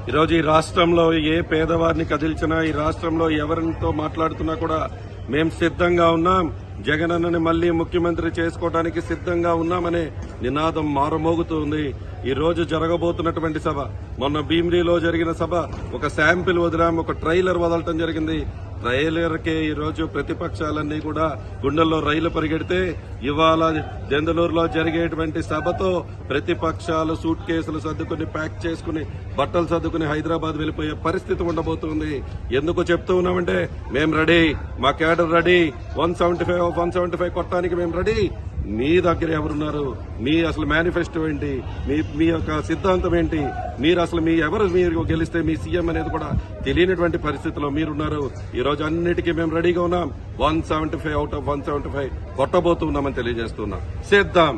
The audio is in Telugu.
ఈరోజు ఈ రాష్ట్రంలో ఏ పేదవారిని కదిల్చినా, ఈ రాష్ట్రంలో ఎవరితో మాట్లాడుతున్నా కూడా మేం సిద్ధంగా ఉన్నాం, జగనన్నని మళ్లీ ముఖ్యమంత్రి చేసుకోవడానికి సిద్ధంగా ఉన్నామనే నినాదం మారుమోగుతుంది. ఈ రోజు జరగబోతున్నటువంటి సభ, మొన్న భీమిలీలో జరిగిన సభ ఒక శాంపిల్ వదిలాం, ఒక ట్రైలర్ వదలటం జరిగింది. ట్రైలర్ కే ఈ రోజు ప్రతిపక్షాలన్నీ కూడా గుండెల్లో రైలు పరిగెడితే, ఇవాళ దెందులూరులో జరిగేటువంటి సభతో ప్రతిపక్షాలు సూట్ కేసులు సర్దుకుని ప్యాక్ చేసుకుని బట్టలు సర్దుకుని హైదరాబాద్ వెళ్లిపోయే పరిస్థితి ఉండబోతుంది. ఎందుకు చెప్తూ ఉన్నామంటే మేం రెడీ, మా కేడర్ రెడీ, 175 కొట్టడానికి మేము రెడీ. మీ దగ్గర ఎవరున్నారు? మీ అసలు మేనిఫెస్టో ఏంటి? మీ యొక్క సిద్ధాంతం ఏంటి? మీరు అసలు మీరు గెలిస్తే మీ సీఎం అనేది కూడా తెలియనటువంటి పరిస్థితిలో మీరున్నారు. ఈ రోజు అన్నిటికీ మేము రెడీగా ఉన్నాం. 175 out of 175 కొట్టబోతున్నామని తెలియజేస్తున్నాం. సిద్ధం.